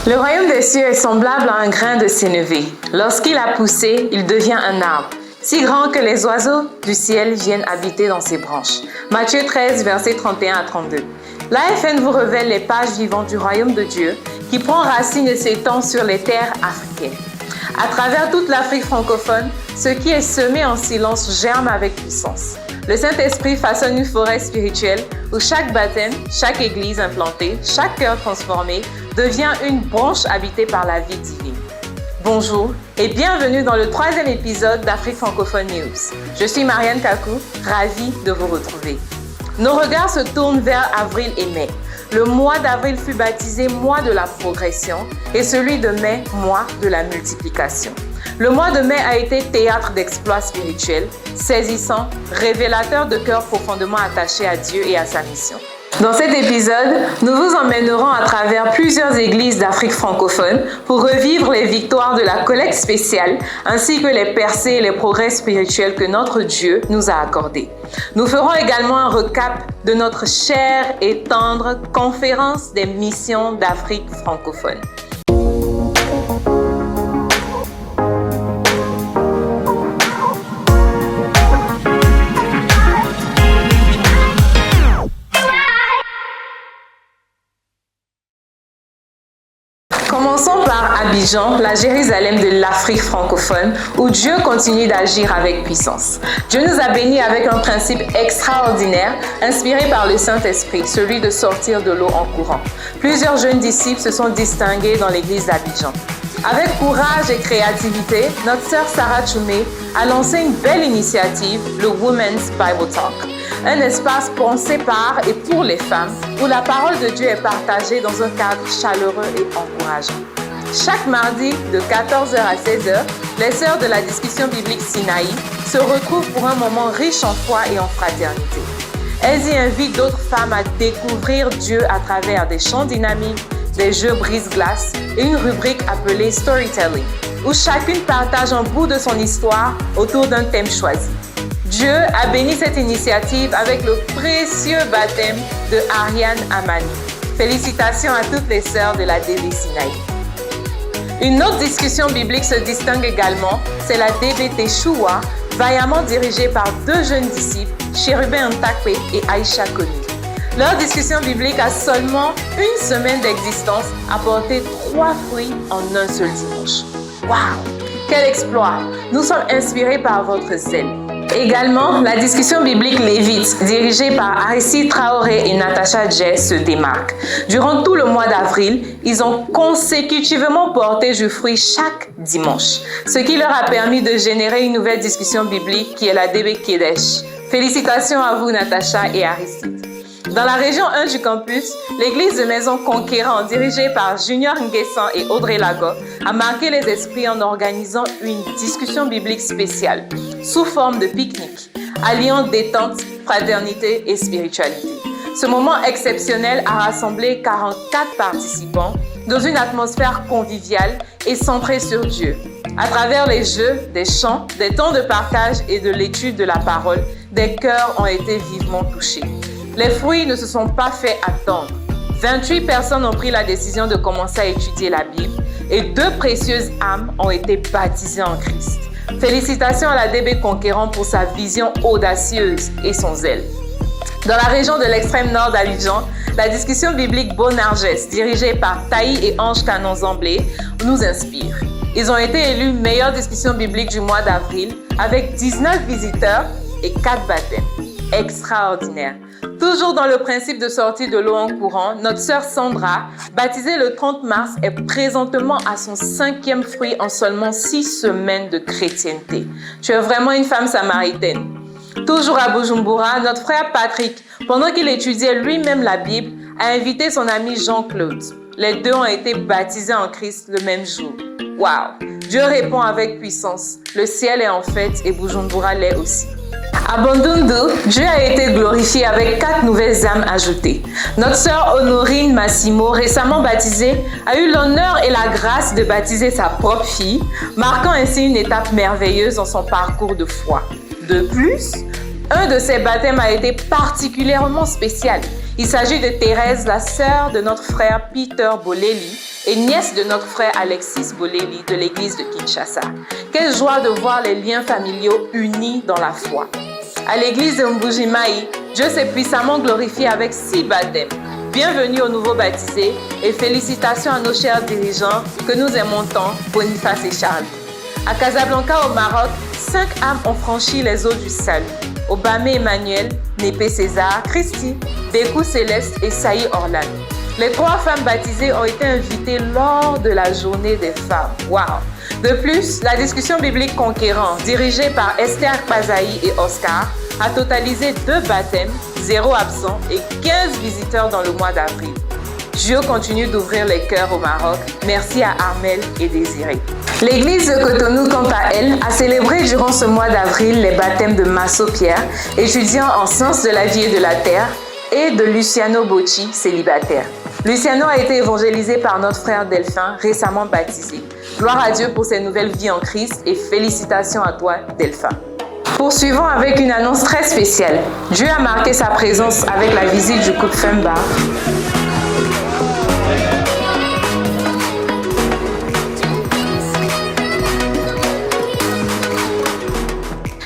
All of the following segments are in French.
Le royaume des cieux est semblable à un grain de sénévé. Lorsqu'il a poussé, il devient un arbre, si grand que les oiseaux du ciel viennent habiter dans ses branches. Matthieu 13, versets 31 à 32. L'AFN vous révèle les pages vivantes du royaume de Dieu qui prend racine et s'étend sur les terres africaines. À travers toute l'Afrique francophone, ce qui est semé en silence germe avec puissance. Le Saint-Esprit façonne une forêt spirituelle où chaque baptême, chaque église implantée, chaque cœur transformé devient une branche habitée par la vie divine. Bonjour et bienvenue dans le 3e épisode d'Afrique Francophone News. Je suis Marianne Kakou, ravie de vous retrouver. Nos regards se tournent vers avril et mai. Le mois d'avril fut baptisé mois de la progression et celui de mai, mois de la multiplication. Le mois de mai a été théâtre d'exploits spirituels, saisissant, révélateur de cœurs profondément attachés à Dieu et à sa mission. Dans cet épisode, nous vous emmènerons à travers plusieurs églises d'Afrique francophone pour revivre les victoires de la collecte spéciale ainsi que les percées et les progrès spirituels que notre Dieu nous a accordés. Nous ferons également un recap de notre chère et tendre conférence des missions d'Afrique francophone. Commençons par Abidjan, la Jérusalem de l'Afrique francophone, où Dieu continue d'agir avec puissance. Dieu nous a bénis avec un principe extraordinaire, inspiré par le Saint-Esprit, celui de sortir de l'eau en courant. Plusieurs jeunes disciples se sont distingués dans l'église d'Abidjan. Avec courage et créativité, notre sœur Sarah Choumé a lancé une belle initiative, le Women's Bible Talk. Un espace pensé par et pour les femmes où la parole de Dieu est partagée dans un cadre chaleureux et encourageant. Chaque mardi de 14h à 16h, les sœurs de la discussion biblique Sinaï se retrouvent pour un moment riche en foi et en fraternité. Elles y invitent d'autres femmes à découvrir Dieu à travers des chants dynamiques, des jeux brise-glace et une rubrique appelée Storytelling, où chacune partage un bout de son histoire autour d'un thème choisi. Dieu a béni cette initiative avec le précieux baptême de Ariane Amani. Félicitations à toutes les sœurs de la DB Sinaï. Une autre discussion biblique se distingue également, c'est la DBT Choua, vaillamment dirigée par deux jeunes disciples, Chérubin Ntakwe et Aïcha Koni. Leur discussion biblique a seulement une semaine d'existence a porté 3 fruits en un seul dimanche. Waouh! Quel exploit! Nous sommes inspirés par votre zèle. Également, la discussion biblique Lévite, dirigée par Aristide Traoré et Natacha Jay, se démarque. Durant tout le mois d'avril, ils ont consécutivement porté du fruit chaque dimanche, ce qui leur a permis de générer une nouvelle discussion biblique qui est la DB Kedesh. Félicitations à vous, Natacha et Aristide. Dans la région 1 du campus, l'église de Maison Conquérant, dirigée par Junior Nguessan et Audrey Lago, a marqué les esprits en organisant une discussion biblique spéciale, sous forme de pique-nique, alliant détente, fraternité et spiritualité. Ce moment exceptionnel a rassemblé 44 participants dans une atmosphère conviviale et centrée sur Dieu. À travers les jeux, des chants, des temps de partage et de l'étude de la parole, des cœurs ont été vivement touchés. Les fruits ne se sont pas fait attendre. 28 personnes ont pris la décision de commencer à étudier la Bible et 2 précieuses âmes ont été baptisées en Christ. Félicitations à la DB Conquérant pour sa vision audacieuse et son zèle. Dans la région de l'extrême nord d'Abidjan, la discussion biblique Bonarges, dirigée par Taï et Ange Canon Zamblé, nous inspire. Ils ont été élus meilleure discussion biblique du mois d'avril avec 19 visiteurs et 4 baptêmes. Extraordinaire. Toujours dans le principe de sortie de l'eau en courant, notre sœur Sandra, baptisée le 30 mars, est présentement à son 5e fruit en seulement 6 semaines de chrétienté. Tu es vraiment une femme samaritaine. Toujours à Bujumbura, notre frère Patrick, pendant qu'il étudiait lui-même la Bible, a invité son ami Jean-Claude. Les deux ont été baptisés en Christ le même jour. Waouh! Dieu répond avec puissance. Le ciel est en fête et Bujumbura l'est aussi. À Bandundu, Dieu a été glorifié avec 4 nouvelles âmes ajoutées. Notre sœur Honorine Massimo, récemment baptisée, a eu l'honneur et la grâce de baptiser sa propre fille, marquant ainsi une étape merveilleuse dans son parcours de foi. De plus, un de ses baptêmes a été particulièrement spécial. Il s'agit de Thérèse, la sœur de notre frère Peter Boleli et nièce de notre frère Alexis Boleli de l'église de Kinshasa. Quelle joie de voir les liens familiaux unis dans la foi. À l'église de Mbujimayi, Dieu s'est puissamment glorifié avec 6 baptêmes. Bienvenue aux nouveaux baptisés et félicitations à nos chers dirigeants que nous aimons tant, Boniface et Charles. À Casablanca, au Maroc, 5 âmes ont franchi les eaux du salut. Obamé Emmanuel, Népé César, Christy, Békou Céleste et Saï Orlan. Les 3 femmes baptisées ont été invitées lors de la journée des femmes. Wow! De plus, la discussion biblique conquérant, dirigée par Esther Pazaï et Oscar, a totalisé 2 baptêmes, 0 absents et 15 visiteurs dans le mois d'avril. Dieu continue d'ouvrir les cœurs au Maroc. Merci à Armel et Désiré. L'église de Cotonou, quant à elle, a célébré durant ce mois d'avril les baptêmes de Masso Pierre, étudiant en sciences de la vie et de la terre, et de Luciano Bocci, célibataire. Luciano a été évangélisé par notre frère Delphin, récemment baptisé. Gloire à Dieu pour ses nouvelles vies en Christ et félicitations à toi, Delphin. Poursuivons avec une annonce très spéciale. Dieu a marqué sa présence avec la visite du couple Femba.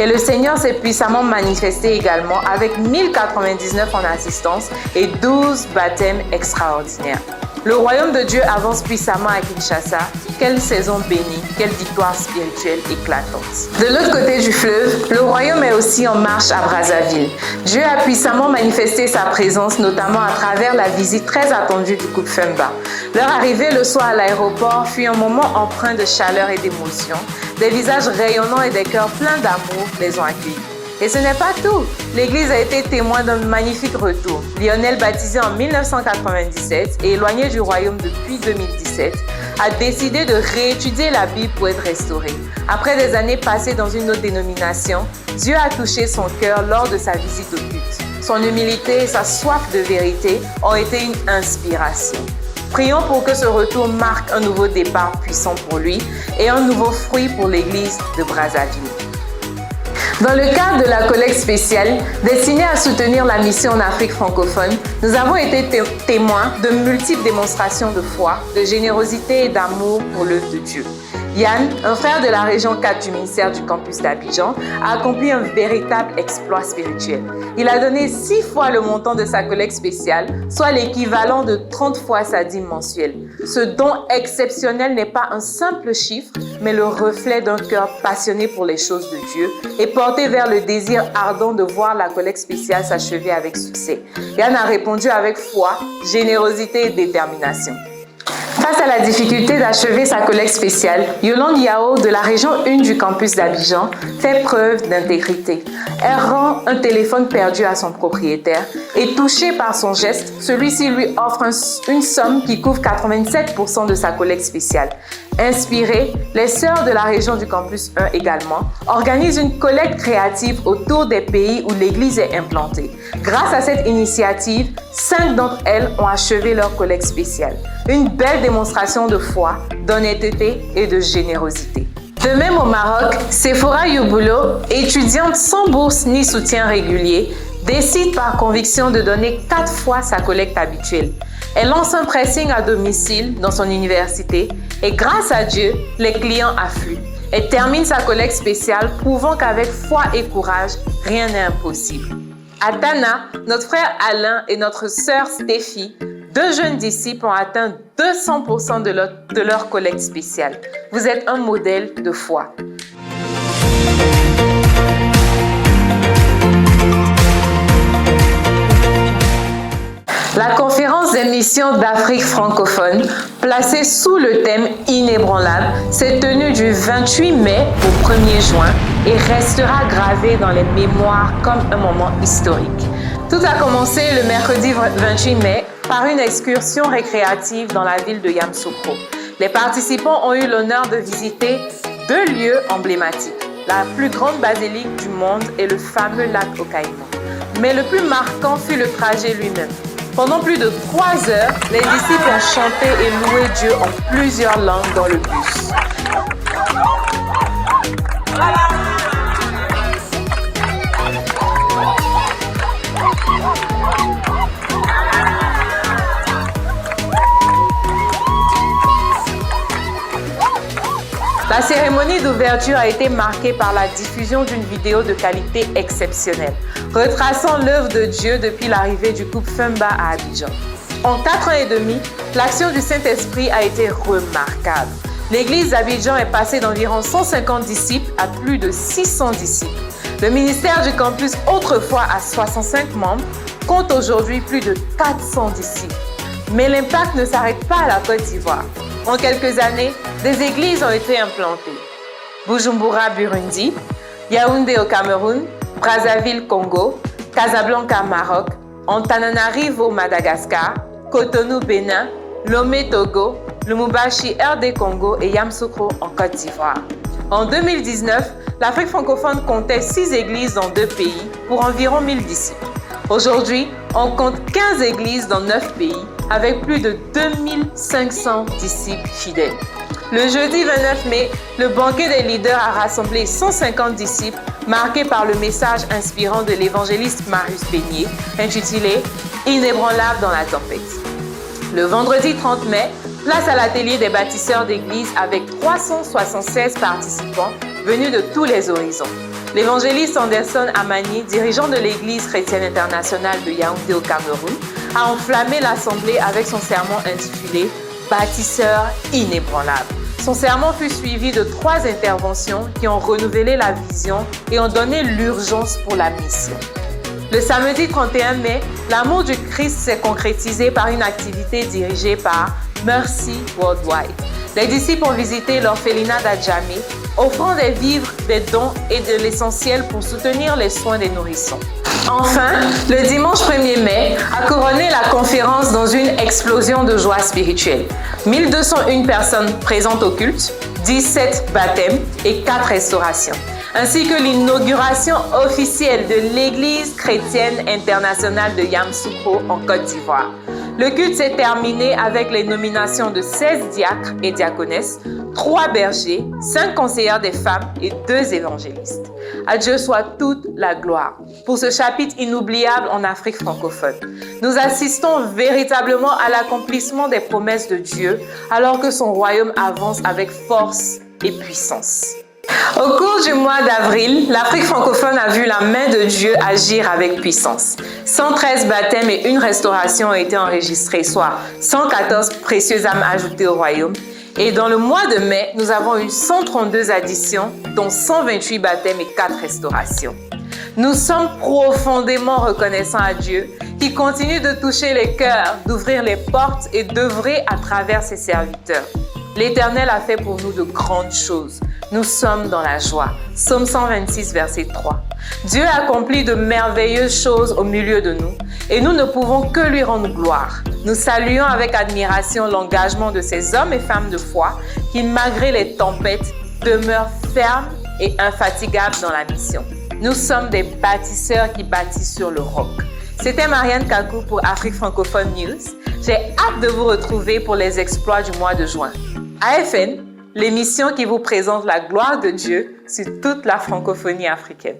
Et le Seigneur s'est puissamment manifesté également avec 1099 en assistance et 12 baptêmes extraordinaires. Le royaume de Dieu avance puissamment à Kinshasa. Quelle saison bénie, quelle victoire spirituelle éclatante. De l'autre côté du fleuve, le royaume est aussi en marche à Brazzaville. Dieu a puissamment manifesté sa présence, notamment à travers la visite très attendue du couple Femba. Leur arrivée le soir à l'aéroport fut un moment empreint de chaleur et d'émotion. Des visages rayonnants et des cœurs pleins d'amour les ont accueillis. Et ce n'est pas tout. L'Église a été témoin d'un magnifique retour. Lionel, baptisé en 1997 et éloigné du royaume depuis 2017, a décidé de réétudier la Bible pour être restauré. Après des années passées dans une autre dénomination, Dieu a touché son cœur lors de sa visite au culte. Son humilité et sa soif de vérité ont été une inspiration. Prions pour que ce retour marque un nouveau départ puissant pour lui et un nouveau fruit pour l'Église de Brazzaville. Dans le cadre de la collecte spéciale destinée à soutenir la mission en Afrique francophone, nous avons été témoins de multiples démonstrations de foi, de générosité et d'amour pour l'œuvre de Dieu. Yann, un frère de la région 4 du ministère du campus d'Abidjan, a accompli un véritable exploit spirituel. Il a donné 6 fois le montant de sa collecte spéciale, soit l'équivalent de 30 fois sa dîme mensuelle. Ce don exceptionnel n'est pas un simple chiffre, mais le reflet d'un cœur passionné pour les choses de Dieu et porté vers le désir ardent de voir la collecte spéciale s'achever avec succès. Yann a répondu avec foi, générosité et détermination. Face à la difficulté d'achever sa collecte spéciale, Yolande Yao, de la région 1 du campus d'Abidjan, fait preuve d'intégrité. Elle rend un téléphone perdu à son propriétaire et touchée par son geste, celui-ci lui offre une somme qui couvre 87% de sa collecte spéciale. Inspirées, les sœurs de la région du campus 1 également organisent une collecte créative autour des pays où l'Église est implantée. Grâce à cette initiative, 5 d'entre elles ont achevé leur collecte spéciale. Une belle démonstration de foi, d'honnêteté et de générosité. De même au Maroc, Sephora Yubulo, étudiante sans bourse ni soutien régulier, décide par conviction de donner 4 fois sa collecte habituelle. Elle lance un pressing à domicile dans son université et grâce à Dieu, les clients affluent. Elle termine sa collecte spéciale, prouvant qu'avec foi et courage, rien n'est impossible. À Tana, notre frère Alain et notre sœur Stéphie, 2 jeunes disciples ont atteint 200% de leur collecte spéciale. Vous êtes un modèle de foi. La conférence des missions d'Afrique francophone, placée sous le thème inébranlable, s'est tenue du 28 mai au 1er juin et restera gravée dans les mémoires comme un moment historique. Tout a commencé le mercredi 28 mai par une excursion récréative dans la ville de Yamoussoukro. Les participants ont eu l'honneur de visiter 2 lieux emblématiques, la plus grande basilique du monde et le fameux lac au Caïman. Mais le plus marquant fut le trajet lui-même. Pendant plus de 3 heures, les disciples ont chanté et loué Dieu en plusieurs langues dans le bus. cérémonie d'ouverture a été marquée par la diffusion d'une vidéo de qualité exceptionnelle, retraçant l'œuvre de Dieu depuis l'arrivée du couple Femba à Abidjan. En 4 ans et demi, l'action du Saint-Esprit a été remarquable. L'église d'Abidjan est passée d'environ 150 disciples à plus de 600 disciples. Le ministère du campus, autrefois à 65 membres, compte aujourd'hui plus de 400 disciples. Mais l'impact ne s'arrête pas à la Côte d'Ivoire. En quelques années, des églises ont été implantées. Bujumbura, Burundi, Yaoundé au Cameroun, Brazzaville, Congo, Casablanca, Maroc, Antananarivo, Madagascar, Cotonou, Bénin, Lomé, Togo, Lumumbashi, RD Congo et Yamoussoukro en Côte d'Ivoire. En 2019, l'Afrique francophone comptait 6 églises dans 2 pays pour environ 1000 disciples. Aujourd'hui, on compte 15 églises dans 9 pays avec plus de 2500 disciples fidèles. Le jeudi 29 mai, le banquet des leaders a rassemblé 150 disciples marqués par le message inspirant de l'évangéliste Marius Beignet intitulé « Inébranlable dans la tempête ». Le vendredi 30 mai, place à l'atelier des bâtisseurs d'église avec 376 participants venus de tous les horizons. L'évangéliste Anderson Amani, dirigeant de l'Église chrétienne internationale de Yaoundé au Cameroun, a enflammé l'assemblée avec son sermon intitulé « Bâtisseur inébranlable ». Son sermon fut suivi de 3 interventions qui ont renouvelé la vision et ont donné l'urgence pour la mission. Le samedi 31 mai, l'amour du Christ s'est concrétisé par une activité dirigée par Mercy Worldwide. Les disciples ont visité l'orphelinat d'Adjamé, offrant des vivres, des dons et de l'essentiel pour soutenir les soins des nourrissons. Enfin, le dimanche 1er mai a couronné la conférence dans une explosion de joie spirituelle. 1201 personnes présentes au culte, 17 baptêmes et 4 restaurations, ainsi que l'inauguration officielle de l'Église chrétienne internationale de Yamoussoukro en Côte d'Ivoire. Le culte s'est terminé avec les nominations de 16 diacres et diaconesses, 3 bergers, 5 conseillères des femmes et 2 évangélistes. À Dieu soit toute la gloire pour ce chapitre inoubliable en Afrique francophone. Nous assistons véritablement à l'accomplissement des promesses de Dieu alors que son royaume avance avec force et puissance. Au cours du mois d'avril, l'Afrique francophone a vu la main de Dieu agir avec puissance. 113 baptêmes et 1 restauration ont été enregistrés, soit 114 précieuses âmes ajoutées au royaume. Et dans le mois de mai, nous avons eu 132 additions, dont 128 baptêmes et 4 restaurations. Nous sommes profondément reconnaissants à Dieu qui continue de toucher les cœurs, d'ouvrir les portes et d'œuvrer à travers ses serviteurs. L'Éternel a fait pour nous de grandes choses. Nous sommes dans la joie. Psaume 126, verset 3. Dieu accomplit de merveilleuses choses au milieu de nous et nous ne pouvons que lui rendre gloire. Nous saluons avec admiration l'engagement de ces hommes et femmes de foi qui, malgré les tempêtes, demeurent fermes et infatigables dans la mission. Nous sommes des bâtisseurs qui bâtissent sur le roc. C'était Marianne Kakou pour Afrique Francophone News. J'ai hâte de vous retrouver pour les exploits du mois de juin. AFN, l'émission qui vous présente la gloire de Dieu sur toute la francophonie africaine.